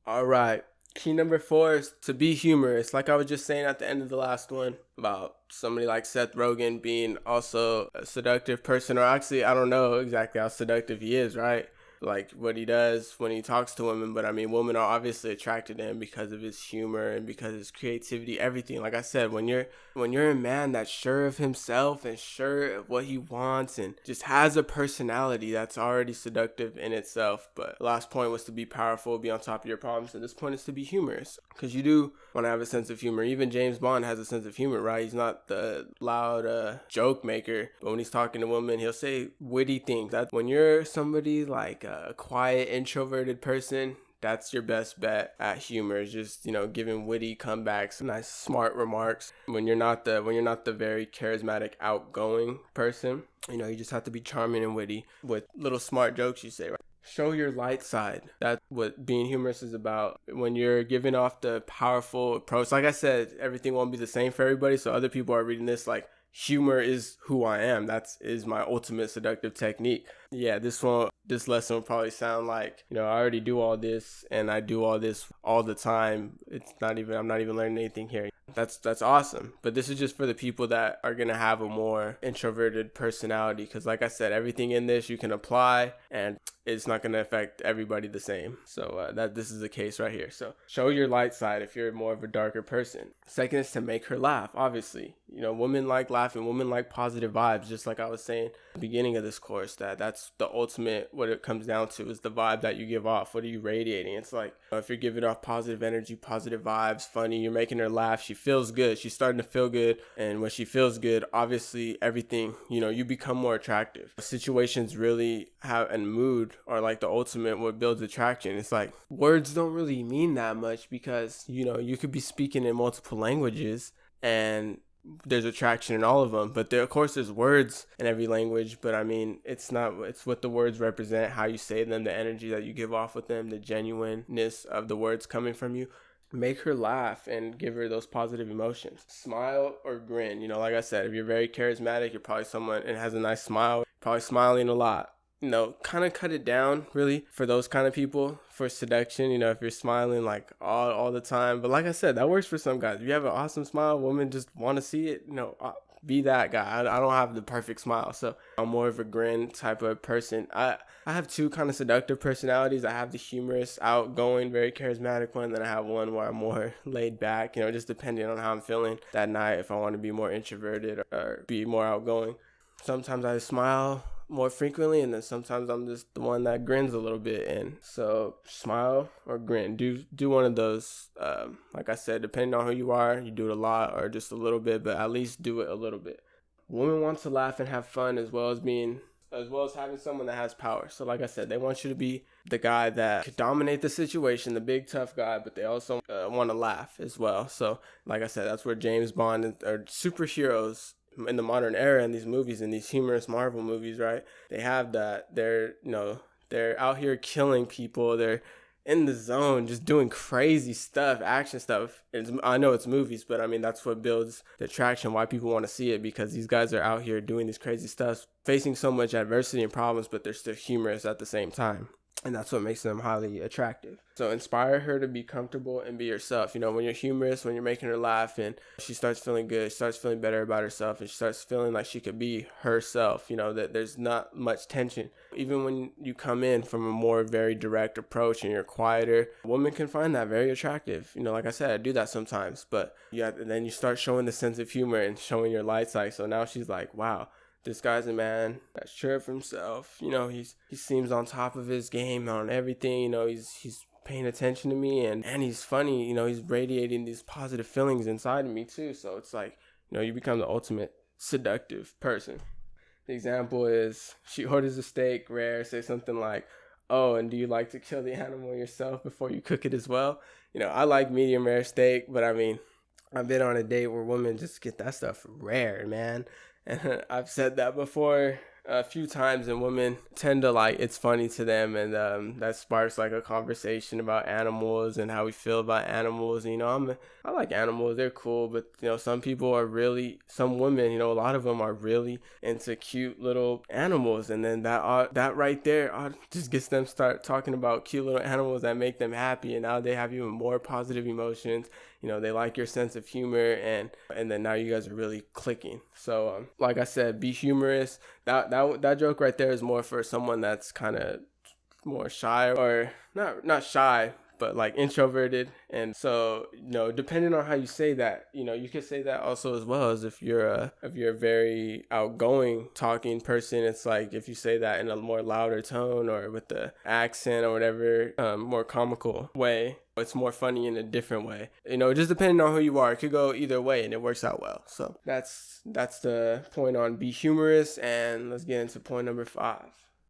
All right. Key number 4 is to be humorous. Like I was just saying at the end of the last one about somebody like Seth Rogen being also a seductive person, or actually, I don't know exactly how seductive he is, right? Like what he does when he talks to women, but I mean, women are obviously attracted to him because of his humor and because of his creativity, everything. Like I said, when you're a man that's sure of himself and sure of what he wants and just has a personality, that's already seductive in itself. But the last point was to be powerful, be on top of your problems, and this point is to be humorous, because you do want to have a sense of humor. Even James Bond has a sense of humor, right? He's not the loud joke maker, but when he's talking to women, he'll say witty things. That when you're somebody like a quiet, introverted person, that's your best bet at humor. Is just, giving witty comebacks, nice smart remarks. When you're not the very charismatic, outgoing person, you just have to be charming and witty with little smart jokes you say, right? Show your light side. That's what being humorous is about. When you're giving off the powerful approach, like I said, everything won't be the same for everybody. So other people are reading this like humor is who I am. That is my ultimate seductive technique. Yeah, this lesson will probably sound like, I already do all this and I do all this all the time. I'm not even learning anything here. That's awesome. But this is just for the people that are going to have a more introverted personality. Because like I said, everything in this you can apply and it's not going to affect everybody the same. So this is the case right here. So show your light side if you're more of a darker person. Second is to make her laugh, obviously. Women like laughing. Women like positive vibes. Just like I was saying at the beginning of this course, that's the ultimate, what it comes down to is the vibe that you give off. What are you radiating? It's like, if you're giving off positive energy, positive vibes, funny, you're making her laugh, she feels good. She's starting to feel good. And when she feels good, obviously everything, you become more attractive. Situations really have, and mood are like the ultimate what builds attraction. It's like words don't really mean that much because, you could be speaking in multiple languages and there's attraction in all of them, but of course there's words in every language, but I mean, it's what the words represent, how you say them, the energy that you give off with them, the genuineness of the words coming from you. Make her laugh and give her those positive emotions. Smile or grin. Like I said, if you're very charismatic, you're probably someone and has a nice smile, probably smiling a lot. Kind of cut it down really for those kind of people for seduction. If you're smiling like all the time, but like I said, that works for some guys. If you have an awesome smile, women just want to see it. Be that guy. I don't have the perfect smile, so I'm more of a grin type of person. I have two kind of seductive personalities. I have the humorous, outgoing, very charismatic one. Then I have one where I'm more laid back. Just depending on how I'm feeling that night. If I want to be more introverted or be more outgoing. Sometimes I smile more frequently, and then sometimes I'm just the one that grins a little bit. And so smile or grin, do one of those. Like I said, depending on who you are, you do it a lot or just a little bit, but at least do it a little bit. Women want to laugh and have fun as well as having someone that has power. So like I said, they want you to be the guy that could dominate the situation, the big tough guy, but they also want to laugh as well. So like I said, that's where James Bond or superheroes in the modern era in these movies, in these humorous Marvel movies, right? They have that. They're out here killing people. They're in the zone, just doing crazy stuff, action stuff. I know it's movies, but I mean, that's what builds the attraction, why people want to see it, because these guys are out here doing this crazy stuff, facing so much adversity and problems, but they're still humorous at the same time. And that's what makes them highly attractive. So inspire her to be comfortable and be yourself. When you're humorous, when you're making her laugh and she starts feeling good, she starts feeling better about herself, and she starts feeling like she could be herself, that there's not much tension. Even when you come in from a more very direct approach and you're quieter, women can find that very attractive. Like I said, I do that sometimes, but and then you start showing the sense of humor and showing your light side. So now she's like, wow, this guy's a man that's sure of himself. He seems on top of his game on everything. He's paying attention to me and he's funny. He's radiating these positive feelings inside of me too. So it's like, you become the ultimate seductive person. The example is she orders a steak rare, say something like, oh, and do you like to kill the animal yourself before you cook it as well? I like medium rare steak, but I mean, I've been on a date where women just get that stuff rare, man. And I've said that before. a few times, and women tend to like it's funny to them, and that sparks like a conversation about animals and how we feel about animals. And, I like animals; they're cool, but some women, a lot of them are really into cute little animals, and then that right there just gets them start talking about cute little animals that make them happy, and now they have even more positive emotions. They like your sense of humor, and then now you guys are really clicking. So like I said, be humorous. That joke right there is more for someone that's kind of more shy, or not shy, but like introverted. And so, depending on how you say that, you could say that also as well as if you're a very outgoing talking person. It's like if you say that in a more louder tone or with the accent or whatever, more comical way, it's more funny in a different way. Just depending on who you are, it could go either way and it works out well. So that's the point on be humorous. And let's get into point number 5.